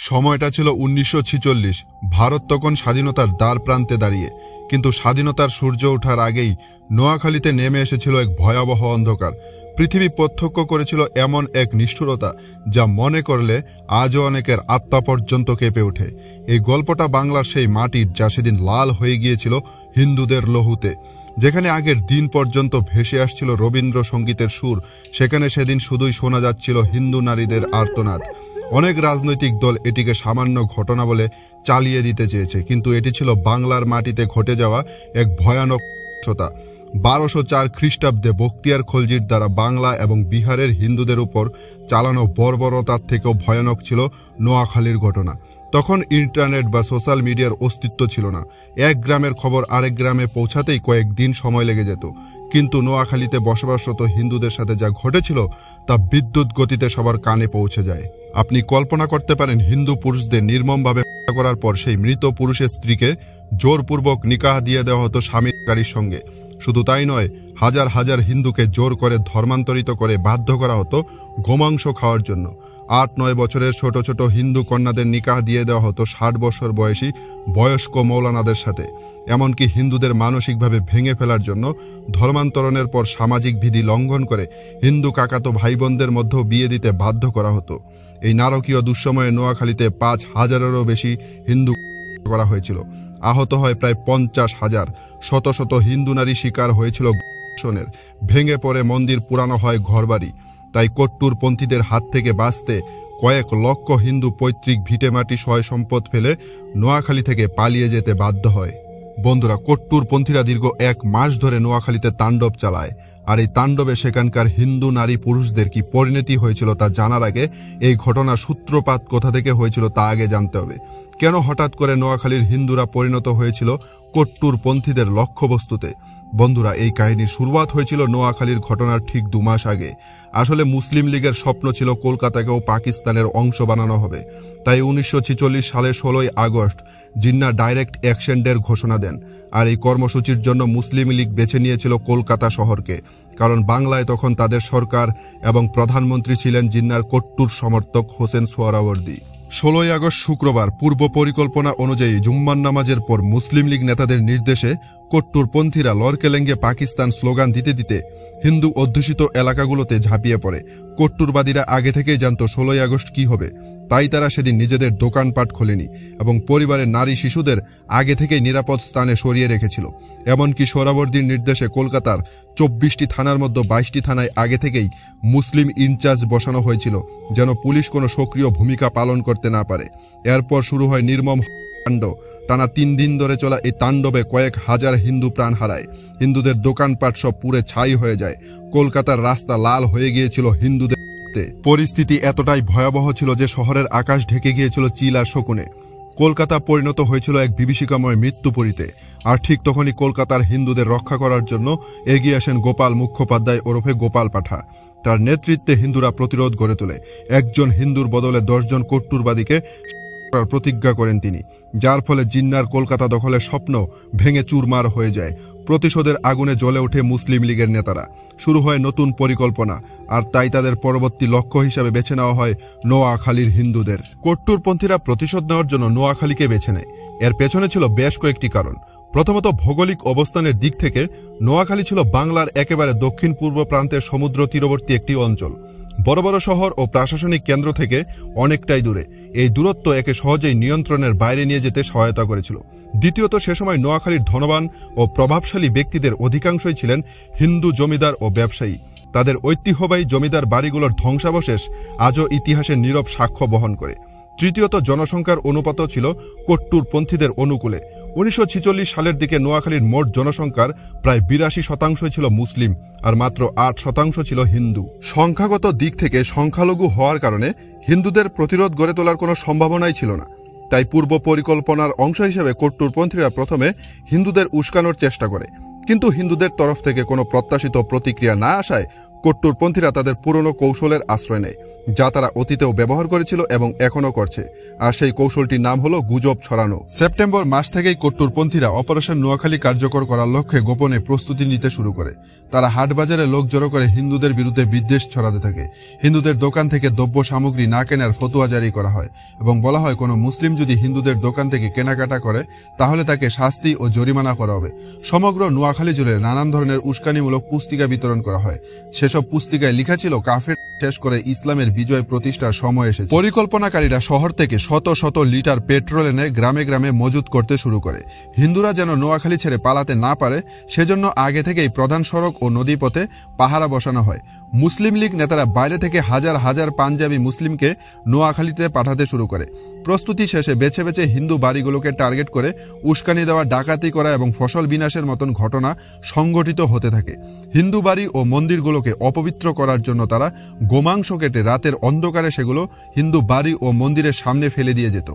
সময়টা ছিল 1946। ভারত তখন স্বাধীনতার দ্বার প্রান্তে দাঁড়িয়ে, কিন্তু স্বাধীনতার সূর্য ওঠার আগেই নোয়াখালীতে নেমে এসেছিল এক ভয়াবহ অন্ধকার। পৃথিবী প্রত্যক্ষ করেছিল এমন এক নিষ্ঠুরতা যা মনে করলে আজও অনেকের আত্মা পর্যন্ত কেঁপে ওঠে। এই গল্পটা বাংলার সেই মাটির যা সেদিন লাল হয়ে গিয়েছিল হিন্দুদের লহুতে। যেখানে আগের দিন পর্যন্ত ভেসে আসছিল রবীন্দ্রসঙ্গীতের সুর, সেখানে সেদিন শুধুই শোনা যাচ্ছিল হিন্দু নারীদের আর্তনাদ। অনেক রাজনৈতিক দল এটিকে সামান্য ঘটনা বলে চালিয়ে দিতে চেয়েছে, কিন্তু এটি ছিল বাংলার মাটিতে ঘটে যাওয়া এক ভয়ানক সত্যতা। 1204 খ্রিস্টাব্দে বখতিয়ার খলজির দ্বারা বাংলা এবং বিহারের হিন্দুদের উপর চালানো বর্বরতার থেকেও ভয়ানক ছিল নোয়াখালীর ঘটনা। তখন ইন্টারনেট বা সোশ্যাল মিডিয়ার অস্তিত্ব ছিল না। এক গ্রামের খবর আরেক গ্রামে পৌঁছাতেই কয়েকদিন সময় লেগে যেত, কিন্তু নোয়াখালীতে বসবাসরত হিন্দুদের সাথে যা ঘটেছিল তা বিদ্যুৎ গতিতে সবার কানে পৌঁছে যায়। আপনি কল্পনা করতে পারেন হিন্দু পুরুষদের নির্মমভাবে হত্যা করার পর সেই মৃত পুরুষের স্ত্রীকে জোরপূর্বক নিকাহ দিয়ে দেওয়া হতো স্বামীর গাড়ির সঙ্গে। শুধু তাই নয়, হাজার হাজার হিন্দুকে জোর করে ধর্মান্তরিত করে বাধ্য করা হতো গোমাংস খাওয়ার জন্য। 8-9 বছরের ছোট ছোট হিন্দু কন্যাদের নিকাহ দিয়ে দেওয়া হতো 60 বছর বয়সী বয়স্ক মৌলানাদের সাথে। এমনকি হিন্দুদের মানসিকভাবে ভেঙে ফেলার জন্য ধর্মান্তরণের পর সামাজিক বিধি লঙ্ঘন করে হিন্দু কাকাতো ভাই বোনদের মধ্যেও বিয়ে দিতে বাধ্য করা হতো। এই নারকীয় দুঃসময়ে নোয়াখালীতে 5000-এরও বেশি হিন্দু করা হয়েছিল। আহত হয় প্রায় 50,000। শত শত হিন্দু নারী শিকার হয়েছিল ধর্ষণের। ভেঙে পড়ে মন্দির পুরানো হয় ঘরবাড়ি। তাই কট্টরপন্থীদের হাত থেকে বাঁচতে কয়েক লক্ষ হিন্দু পৈতৃক ভিটেমাটি সয় সম্পদ ফেলে নোয়াখালী থেকে পালিয়ে যেতে বাধ্য হয়। বন্ধুরা, কট্টরপন্থীরা দীর্ঘ 1 মাস ধরে নোয়াখালীতে তাণ্ডব চালায়। আর এই তাণ্ডবে সেখানকার হিন্দু নারী পুরুষদের কি পরিণতি হয়েছিল তা জানার আগে এই ঘটনার সূত্রপাত কোথা থেকে হয়েছিল তা আগে জানতে হবে। কেন হঠাৎ করে নোয়াখালীর হিন্দুরা পরিণত হয়েছিল কট্টরপন্থীদের লক্ষ্যবস্তুতে? বন্ধুরা, এই কাহিনীর শুরুয়াত হয়েছিল নোয়াখালীর ঘটনার ঠিক 2 মাস আগে। আসলে মুসলিম লীগের স্বপ্ন ছিল কলকাতাকেও পাকিস্তানের অংশ বানানো হবে। তাই 1946 সালের 16ই আগস্ট জিন্নাহ ডাইরেক্ট অ্যাকশন ডের ঘোষণা দেন। আর এই কর্মসূচির জন্য মুসলিম লীগ বেছে নিয়েছিল কলকাতা শহরকে, কারণ বাংলায় তখন তাদের সরকার এবং প্রধানমন্ত্রী ছিলেন জিন্নাহর কট্টর সমর্থক হোসেন সোহরাওয়ার্দী। 16ই আগস্ট শুক্রবার পূর্ব পরিকল্পনা অনুযায়ী জুম্মার নামাজের পর মুসলিম লীগ নেতাদের নির্দেশে কট্টরপন্থীরা লড়কেলেঙ্গে পাকিস্তান স্লোগান দিতে দিতে হিন্দু অধ্যুষিত এলাকাগুলোতে ঝাঁপিয়ে পড়ে। কট্টরবাদীরা আগে থেকেই জানত 16ই আগস্ট কি হবে, তাই তারা সেদিন নিজেদের দোকানপাট খোলেনি এবং পরিবারের নারী শিশুদের আগে থেকেই নিরাপদ স্থানে সরিয়ে রেখেছিল। এমনকি সোহরাওয়ার্দীর নির্দেশে কলকাতার 24টি থানার মধ্যে 22টি থানায় আগে থেকেই মুসলিম ইনচার্জ বসানো হয়েছিল, যেন পুলিশ কোনো সক্রিয় ভূমিকা পালন করতে না পারে। এরপর শুরু হয় নির্মম কাণ্ড। টানা 3 দিন ধরে চলা এই তাণ্ডবে কয়েক হাজার হিন্দু প্রাণ হারায়। হিন্দুদের দোকানপাট সব পুড়ে ছাই হয়ে যায়। কলকাতার রাস্তা লাল হয়ে গিয়েছিল হিন্দুদের রক্তে। পরিস্থিতি এতটাই ভয়াবহ ছিল যে শহরের আকাশ ঢেকে গিয়েছিল চিল আর শকুনে। কলকাতা পরিণত হয়েছিল এক বিভীষিকাময় মৃত্যুপুরীতে। আর ঠিক তখনই কলকাতার হিন্দুদের রক্ষা করার জন্য এগিয়ে আসেন গোপাল মুখোপাধ্যায় ওরফে গোপাল পাঠা। তার নেতৃত্বে হিন্দুরা প্রতিরোধ গড়ে তোলে। একজন হিন্দুর বদলে 10 জন কট্টরবাদীকে প্রতিজ্ঞা করেন তিনি, যার ফলে জিন্নাহর কলকাতা দখলের স্বপ্ন ভেঙে চুরমার হয়ে যায়। প্রতিশোধের আগুনে জ্বলে ওঠে মুসলিম লীগের নেতারা। শুরু হয় নতুন পরিকল্পনা, আর তাই তাদের পরবর্তী লক্ষ্য হিসাবে বেছে নেওয়া হয় নোয়াখালীর হিন্দুদের। কট্টরপন্থীরা প্রতিশোধ নেওয়ার জন্য নোয়াখালীকে বেছে নেয়। এর পেছনে ছিল বেশ কয়েকটি কারণ। প্রথমত, ভৌগোলিক অবস্থানের দিক থেকে নোয়াখালী ছিল বাংলার একেবারে দক্ষিণ পূর্ব প্রান্তের সমুদ্র তীরবর্তী একটি অঞ্চল। বড় বড় শহর ও প্রশাসনিক কেন্দ্র থেকে অনেকটাই দূরে। এই দূরত্ব একে সহজেই নিয়ন্ত্রণের বাইরে নিয়ে যেতে সহায়তা করেছিল। দ্বিতীয়ত, সে সময় নোয়াখালীর ধনবান ও প্রভাবশালী ব্যক্তিদের অধিকাংশই ছিলেন হিন্দু জমিদার ও ব্যবসায়ী। তাদের ঐতিহ্যবাহী জমিদার বাড়িগুলোর ধ্বংসাবশেষ আজও ইতিহাসের নীরব সাক্ষ্য বহন করে। তৃতীয়ত, জনসংখ্যার অনুপাতও ছিল কট্টরপন্থীদের অনুকূলে। 1946 সালের দিকে নোয়াখালীর মোট জনসংখ্যার প্রায় 82% ছিল মুসলিম, আর মাত্র 8% ছিল হিন্দু। সংখ্যাগত দিক থেকে সংখ্যালঘু হওয়ার কারণে হিন্দুদের প্রতিরোধ গড়ে তোলার কোনো সম্ভাবনাই ছিল না। তাই পূর্ব পরিকল্পনার অংশ হিসেবে কট্টরপন্থীরা প্রথমে হিন্দুদের উস্কানোর চেষ্টা করে, কিন্তু হিন্দুদের তরফ থেকে কোনো প্রত্যাশিত প্রতিক্রিয়া না আসায় কট্টরপন্থীরা তাদের পুরনো কৌশলের আশ্রয় নেয়, যা তারা অতীতেও ব্যবহার করেছিল এবং এখনও করছে। আর সেই কৌশলটির নাম হলো গুজব ছড়ানো। সেপ্টেম্বর মাস থেকেই কট্টরপন্থীরা অপারেশন নোয়াখালী কার্যকর করার লক্ষ্যে গোপনে প্রস্তুতি নিতে শুরু করে। তারা হাটবাজারে লোক জড়ো করে হিন্দুদের বিরুদ্ধে বিদ্বেষ ছড়াতে থাকে। হিন্দুদের দোকান থেকে দ্রব্য সামগ্রী না কেনার ফতোয়া জারি করা হয় এবং বলা হয় কোনো মুসলিম যদি হিন্দুদের দোকান থেকে কেনাকাটা করে তাহলে তাকে শাস্তি ও জরিমানা করা হবে। সমগ্র নোয়াখালী জুড়ে নানান ধরনের উস্কানিমূলক পুস্তিকা বিতরণ করা হয়। সেসব পুস্তিকায় লেখা ছিল কাফের শেষ করে ইসলামের বিজয় প্রতিষ্ঠার সময় এসেছে। পরিকল্পনাকারীরা শহর থেকে শত শত লিটার পেট্রোল এনে গ্রামে গ্রামে মজুত করতে শুরু করে। হিন্দুরা যেন নোয়াখালী ছেড়ে পালাতে না পারে সেজন্য আগে থেকেই প্রধান সড়ক ও নদীপথে পাহারা বসানো হয়। মুসলিম লীগ নেতারা বাইরে থেকে হাজার হাজার পাঞ্জাবি মুসলিমকে নোয়াখালীতে পাঠাতে শুরু করে। প্রস্তুতি শেষে বেছে বেছে হিন্দু বাড়িগুলোকে টার্গেট করে উস্কানি দেওয়া, ডাকাতি করা এবং ফসল বিনাশের মতন ঘটনা সংঘটিত হতে থাকে। হিন্দু বাড়ি ও মন্দিরগুলোকে অপবিত্র করার জন্য তারা গোমাংস কেটে রাতের অন্ধকারে সেগুলো হিন্দু বাড়ি ও মন্দিরের সামনে ফেলে দিয়ে যেত।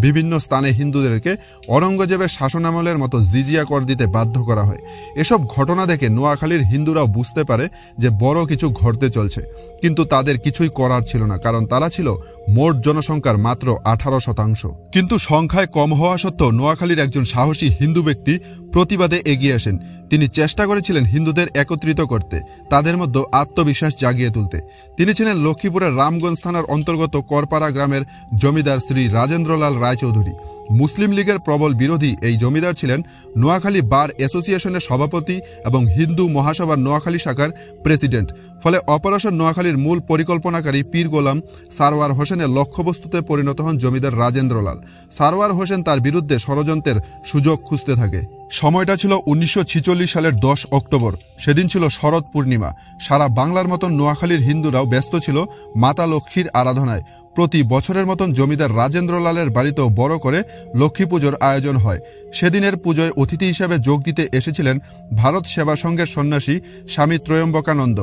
বিভিন্ন স্থানে হিন্দুদেরকে অরঙ্গজেবের শাসনামলের মতো জিজিয়া কর দিতে বাধ্য করা হয়। এসব ঘটনা দেখে নোয়াখালীর হিন্দুরাও বুঝতে পারে যে বড় কিছু ঘটতে চলছে, কিন্তু তাদের কিছুই করার ছিল না, কারণ তারা ছিল মোট জনসংখ্যার মাত্র 18%। কিন্তু সংখ্যায় কম হওয়া সত্ত্বেও নোয়াখালীর একজন সাহসী হিন্দু ব্যক্তি প্রতিবাদে এগিয়ে আসেন। তিনি চেষ্টা করেছিলেন হিন্দুদের একত্রিত করতে, তাদের মধ্যে আত্মবিশ্বাস জাগিয়ে তুলতে। তিনি ছিলেন লক্ষ্মীপুরের রামগঞ্জ থানার অন্তর্গত করপাড়া গ্রামের জমিদার শ্রী রাজেন্দ্রলাল রায়চৌধুরী। মুসলিম লীগের প্রবল বিরোধী এই জমিদার ছিলেন নোয়াখালী বার অ্যাসোসিয়েশনের সভাপতি এবং হিন্দু মহাসভার নোয়াখালী শাখার প্রেসিডেন্ট। ফলে অপারেশন নোয়াখালীর মূল পরিকল্পনাকারী পীর গোলাম সারওয়ার হোসেনের লক্ষ্যবস্তুতে পরিণত হন জমিদার রাজেন্দ্রলাল। সারওয়ার হোসেন তার বিরুদ্ধে ষড়যন্ত্রের সুযোগ খুঁজতে থাকে। সময়টা ছিল 1946 সালের 10 অক্টোবর। সেদিন ছিল শরৎ পূর্ণিমা। সারা বাংলার মতন নোয়াখালীর হিন্দুরাও ব্যস্ত ছিল মাতা লক্ষ্মীর আরাধনায়। প্রতি বছরের মতন জমিদার রাজেন্দ্রলালের বাড়িতেও বড় করে লক্ষ্মী পুজোর আয়োজন হয়। সেদিনের পুজোয় অতিথি হিসাবে যোগ দিতে এসেছিলেন ভারত সেবা সংঘের সন্ন্যাসী স্বামী ত্রয়ম্বকানন্দ।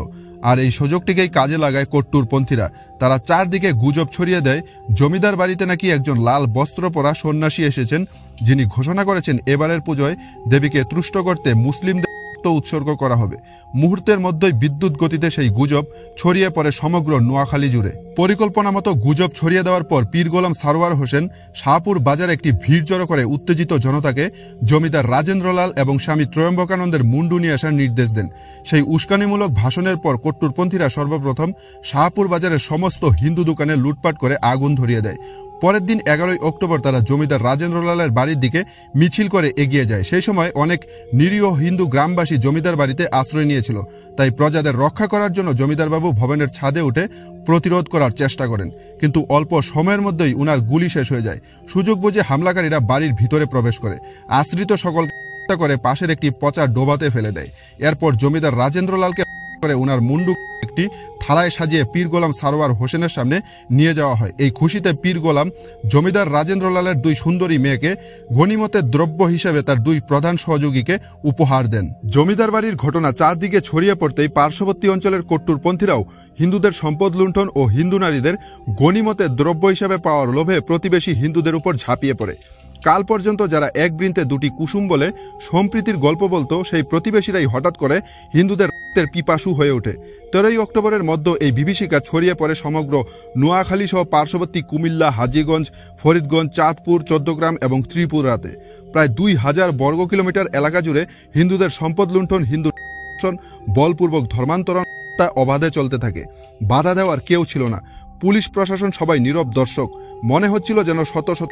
আর এই সুযোগটিকেই কাজে লাগায় কট্টরপন্থীরা। তারা চারদিকে গুজব ছড়িয়ে দেয় জমিদার বাড়িতে নাকি একজন লাল বস্ত্র পরা সন্ন্যাসী এসেছেন, যিনি ঘোষণা করেছেন এবারের পুজোয় দেবীকে তুষ্ট করতে মুসলিমদের উৎসর্গ করা হবে। মুহূর্তের মধ্যেই বিদ্যুৎ গতিতে সেই গুজব ছড়িয়ে পড়ে সমগ্র নোয়াখালী জুড়ে। পরিকল্পনা মতো গুজব ছড়িয়ে দেওয়ার পর পীর গোলাম সারওয়ার হোসেন শাহপুর বাজারে একটি ভিড় জড়ো করে উত্তেজিত জনতাকে জমিদার রাজেন্দ্রলাল এবং স্বামী ত্রয়ম্বকানন্দের মুন্ডু নিয়ে আসার নির্দেশ দেন। সেই উস্কানিমূলক ভাষণের পর কট্টরপন্থীরা সর্বপ্রথম শাহপুর বাজারের সমস্ত হিন্দু দোকানে লুটপাট করে আগুন ধরিয়ে দেয়। পরের দিন 11 অক্টোবর তারা জমিদার রাজেন্দ্রলালের বাড়ির দিকে মিছিল করে এগিয়ে যায়। সেই সময় অনেক নিরীহ হিন্দু গ্রামবাসী জমিদার বাড়িতে আশ্রয় নিয়েছিল, তাই প্রজাদের রক্ষা করার জন্য জমিদারবাবু ভবনের ছাদে উঠে প্রতিরোধ করার চেষ্টা করেন, কিন্তু অল্প সময়ের মধ্যেই উনার গুলি শেষ হয়ে যায়। সুযোগ বুঝে হামলাকারীরা বাড়ির ভিতরে প্রবেশ করে আশ্রিত সকলকে হত্যা করে পাশের একটি পচা ডোবাতে ফেলে দেয়। এরপর জমিদার রাজেন্দ্রলালকে করে উনার মুন্ডু একটি থালায় সাজিয়ে পীর গোলাম সারওয়ার হোসেনের সামনে নিয়ে যাওয়া হয়। এই খুশিতে পীর গোলাম জমিদার রাজেন্দ্রলালের দুই সুন্দরী মেয়েকে গনিমতের দ্রব্য হিসেবে তার দুই প্রধান সহযোগীকে উপহার দেন। জমিদার বাড়ির ঘটনা চারদিকে ছড়িয়ে পড়তেই পার্শ্ববর্তী অঞ্চলের কট্টরপন্থীরাও হিন্দুদের সম্পদ লুণ্ঠন ও হিন্দু নারীদের গনিমতের দ্রব্য হিসেবে পাওয়ার লোভে প্রতিবেশী হিন্দুদের উপর ঝাঁপিয়ে পড়ে। কাল পর্যন্ত যারা এক বৃন্তে দুটি কুসুম বলে সম্প্রীতির গল্প বলতো, সেই প্রতিবেশীরাই হঠাৎ করে হিন্দুদের পিপাসু হয়ে ওঠে। 13 অক্টোবরের মধ্যে এই বিভীষিকা ছড়িয়ে পড়ে সমগ্র নোয়াখালী সহ পার্শ্ববর্তী কুমিল্লা, হাজীগঞ্জ, ফরিদগঞ্জ, চাঁদপুর, চৌদ্দগ্রাম এবং ত্রিপুরাতে। প্রায় 2000 বর্গ কিলোমিটার এলাকা জুড়ে হিন্দুদের সম্পদ লুণ্ঠন, হিন্দু বলপূর্বক ধর্মান্তরণ অবাধে চলতে থাকে। বাধা দেওয়ার কেউ ছিল না। পুলিশ প্রশাসন সবাই নীরব দর্শক। মনে হচ্ছিল যেন শত শত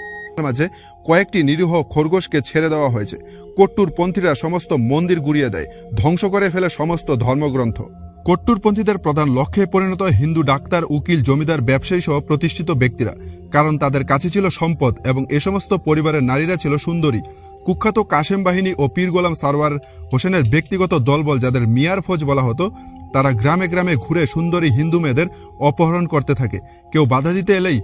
মাঝে কয়েকটি নিরীহ খরগোশকে ছেড়ে দেওয়া হয়েছে। কট্টরপন্থীরা সমস্ত মন্দির গুড়িয়ে দেয়, ধ্বংস করে ফেলে সমস্ত ধর্মগ্রন্থ। কট্টরপন্থীদের প্রধান লক্ষ্যে পরিণত হিন্দু ডাক্তার, উকিল, জমিদার, ব্যবসায়ী সহ প্রতিষ্ঠিত ব্যক্তিরা, কারণ তাদের কাছে ছিল সম্পদ এবং এ সমস্ত পরিবারের নারীরা ছিল সুন্দরী। কুখ্যাত কাশেম বাহিনী ও পীর গোলাম সারওয়ার হোসেনের ব্যক্তিগত দলবল, যাদের মিয়ার ফৌজ বলা হতো, তারা গ্রামে গ্রামে ঘুরে সুন্দরী হিন্দু মেয়েদের অপহরণ করতে থাকে। কেউ বাধা দিতে এলেই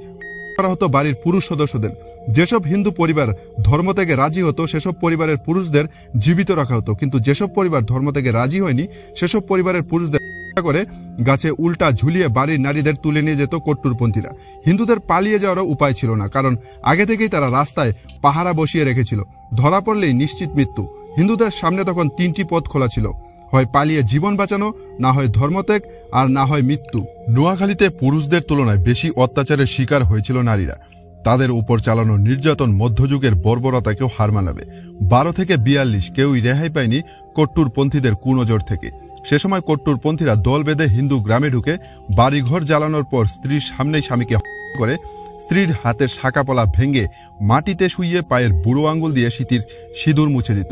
করা হতো বাড়ির পুরুষ সদস্যদের। যেসব হিন্দু পরিবার ধর্ম থেকে রাজি হতো সেসব পরিবারের পুরুষদের জীবিত রাখা হতো, কিন্তু যেসব পরিবার ধর্ম থেকে রাজি হয়নি সেসব পরিবারের পুরুষদের করে গাছে উল্টা ঝুলিয়ে বাড়ির নারীদের তুলে নিয়ে যেত কট্টরপন্থীরা। হিন্দুদের পালিয়ে যাওয়ারও উপায় ছিল না, কারণ আগে থেকেই তারা রাস্তায় পাহারা বসিয়ে রেখেছিল। ধরা পড়লেই নিশ্চিত মৃত্যু। হিন্দুদের সামনে তখন 3টি পথ খোলা ছিল, হয় পালিয়ে জীবন বাঁচানো, না হয় ধর্মত্যাগ, আর না হয় মৃত্যু। নোয়াখালীতে পুরুষদের তুলনায় বেশি অত্যাচারের শিকার হয়েছিল নারীরা। তাদের উপর চালানো নির্যাতন মধ্যযুগের বর্বরতাকেও হার মানাবে। 12 থেকে 42 কেউই রেহাই পায়নি কট্টরপন্থীদের কুনজর থেকে। সে সময় কট্টরপন্থীরা দল বেঁধে হিন্দু গ্রামে ঢুকে বাড়িঘর জ্বালানোর পর স্ত্রীর সামনেই স্বামীকে হত্যা করে স্ত্রীর হাতের শাঁকাপলা ভেঙে মাটিতে শুইয়ে পায়ের বুড়ো আঙ্গুল দিয়ে স্মৃতির সিঁদুর মুছে দিত।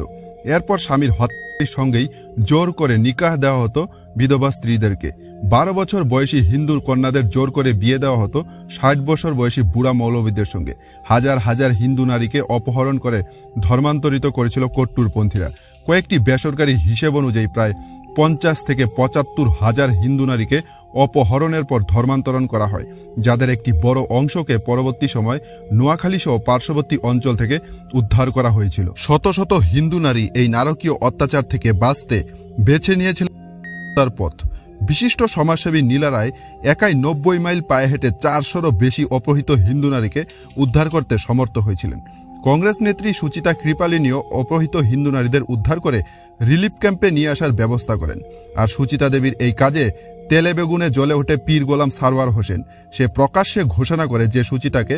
এরপর স্বামীর হত্যার সঙ্গেই জোর করে নিকাহ দেওয়া হতো বিধবা স্ত্রীদেরকে। 12 বছর বয়সী হিন্দুর কন্যাদের জোর করে বিয়ে দেওয়া হতো 60 বছর বয়সী বুড়া মৌলবীদের সঙ্গে। হাজার হাজার হিন্দু নারীকে অপহরণ করে ধর্মান্তরিত করেছিল কট্টরপন্থীরা। কয়েকটি বেসরকারি হিসেব অনুযায়ী প্রায় 50 থেকে 75 হাজার হিন্দু নারীকে অপহরণের পর ধর্মান্তরণ করা হয়, যাদের একটি বড় অংশকে পরবর্তী সময় নোয়াখালী সহ পার্শ্ববর্তী অঞ্চল থেকে উদ্ধার করা হয়েছিল। শত শত হিন্দু নারী এই নারকীয় অত্যাচার থেকে বাঁচতে বেছে নিয়েছিলেন তার পথ। বিশিষ্ট সমাজসেবী নীলা রায় একাই 90 মাইল পায়ে হেঁটে 400রও বেশি অপহৃত হিন্দু নারীকে উদ্ধার করতে সমর্থ হয়েছিলেন। কংগ্রেস নেত্রী সুচিতা কৃপালিনীও অপহৃত হিন্দু নারীদের উদ্ধার করে রিলিফ ক্যাম্পে নিয়ে আসার ব্যবস্থা করেন। আর সুচিতা দেবীর এই কাজে তেলে বেগুনে জ্বলে ওঠে পীর গোলাম সারওয়ার হোসেন। সে প্রকাশ্যে ঘোষণা করে যে সুচিতাকে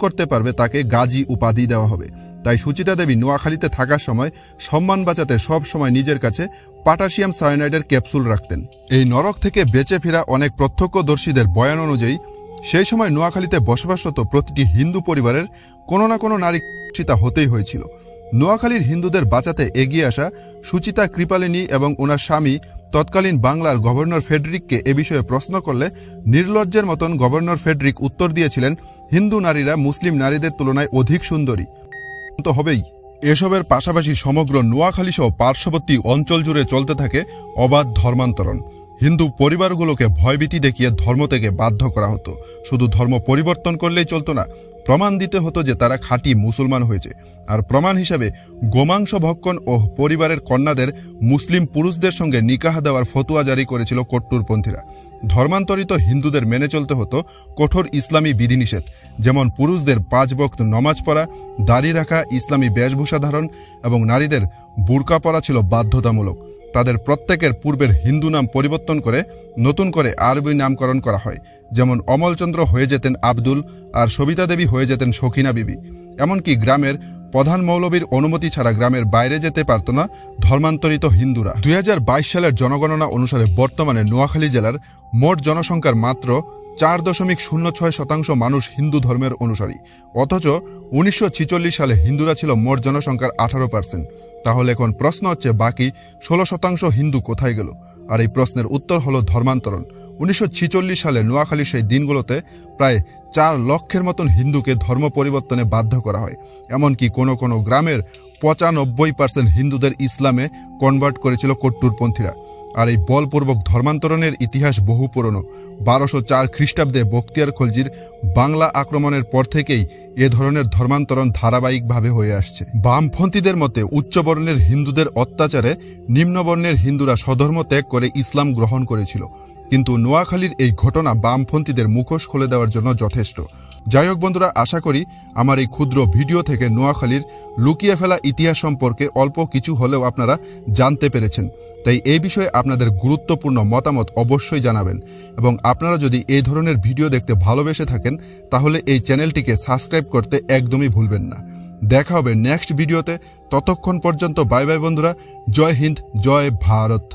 করতে পারবে তাকে গাজী উপাধি দেওয়া হবে। তাই সুচিতা দেবী নোয়াখালীতে থাকার সময় সম্মান বাঁচাতে সব সময় নিজের কাছে পটাশিয়াম সায়ানাইডের ক্যাপসুল রাখতেন। এই নরক থেকে বেঁচে ফেরা অনেক প্রত্যক্ষদর্শীদের বয়ান অনুযায়ী সেই সময় নোয়াখালীতে বসবাসরত প্রতিটি হিন্দু পরিবারের কোনো না কোনো নারী সুচিতা হতেই হয়েছিল। নোয়াখালীর হিন্দুদের বাঁচাতে এগিয়ে আসা সুচিতা কৃপালিনী এবং ওনার স্বামী তৎকালীন বাংলার গভর্নর ফেডরিককে এ বিষয়ে প্রশ্ন করলে নির্লজ্জের মতন গভর্নর ফেডরিক উত্তর দিয়েছিলেন, হিন্দু নারীরা মুসলিম নারীদের তুলনায় অধিক সুন্দরী তো হবেই। এসবের পাশাপাশি সমগ্র নোয়াখালী সহ পার্শ্ববর্তী অঞ্চল জুড়ে চলতে থাকে অবাধ ধর্মান্তরণ। হিন্দু পরিবারগুলোকে ভয়ভীতি দেখিয়ে ধর্ম থেকে বাধ্য করা হতো। শুধু ধর্ম পরিবর্তন করলেই চলতো না, প্রমাণ দিতে হতো যে তারা খাঁটি মুসলমান হয়েছে। আর প্রমাণ হিসাবে গোমাংস ভক্ষণ ও পরিবারের কন্যাদের মুসলিম পুরুষদের সঙ্গে নিকাহ দেওয়ার ফতুয়া জারি করেছিল কট্টরপন্থীরা। ধর্মান্তরিত হিন্দুদের মেনে চলতে হতো কঠোর ইসলামী বিধিনিষেধ, যেমন পুরুষদের 5 ওয়াক্ত নমাজ পড়া, দাড়ি রাখা, ইসলামী বেশভূষা ধারণ এবং নারীদের বুরকা পরা ছিল বাধ্যতামূলক। তাদের প্রত্যেকের পূর্বের হিন্দু নাম পরিবর্তন করে নতুন করে আরবি নামকরণ করা হয়। যেমন অমলচন্দ্র হয়ে যেতেন আব্দুল, আর সবিতা দেবী হয়ে যেতেন সখিনা বিবি। এমনকি গ্রামের প্রধান মৌলবীর অনুমতি ছাড়া গ্রামের বাইরে যেতে পারত না ধর্মান্তরিত হিন্দুরা। 2022 সালের জনগণনা অনুসারে বর্তমানে নোয়াখালী জেলার মোট জনসংখ্যার মাত্র 4.06% মানুষ হিন্দু ধর্মের অনুসারী। অথচ 1946 সালে হিন্দুরা ছিল মোট জনসংখ্যার 18%। তাহলে এখন প্রশ্ন হচ্ছে, বাকি 16% হিন্দু কোথায় গেল? আর এই প্রশ্নের উত্তর হলো ধর্মান্তরণ। 1946 সালে নোয়াখালীর সেই দিনগুলোতে প্রায় 4 লক্ষের মতন হিন্দুকে ধর্ম পরিবর্তনে বাধ্য করা হয়। এমনকি কোনো কোনো গ্রামের 95% হিন্দুদের ইসলামে কনভার্ট করেছিল কট্টরপন্থীরা। আর এই বলপূর্বক ধর্মান্তরণের ইতিহাস বহু পুরনো। 1204 খ্রিস্টাব্দে বখতিয়ার খলজির বাংলা আক্রমণের পর থেকেই এ ধরনের ধর্মান্তরণ ধারাবাহিকভাবে হয়ে আসছে। বামপন্থীদের মতে উচ্চবর্ণের হিন্দুদের অত্যাচারে নিম্নবর্ণের হিন্দুরা স্বধর্ম ত্যাগ করে ইসলাম গ্রহণ করেছিল। কিন্তু নোয়াখালীর এই ঘটনা বামপন্থীদের মুখোশ খুলে দেওয়ার জন্য যথেষ্ট। যাই হোক বন্ধুরা, আশা করি আমার এই ক্ষুদ্র ভিডিও থেকে নোয়াখালীর লুকিয়ে ফেলা ইতিহাস সম্পর্কে অল্প কিছু হলেও আপনারা জানতে পেরেছেন। তাই এই বিষয়ে আপনাদের গুরুত্বপূর্ণ মতামত অবশ্যই জানাবেন। এবং আপনারা যদি এই ধরনের ভিডিও দেখতে ভালোবেসে থাকেন তাহলে এই চ্যানেলটিকে সাবস্ক্রাইব করতে একদমই ভুলবেন না। দেখা হবে নেক্সট ভিডিওতে। ততক্ষণ পর্যন্ত বাই বাই বন্ধুরা। জয় হিন্দ, জয় ভারত।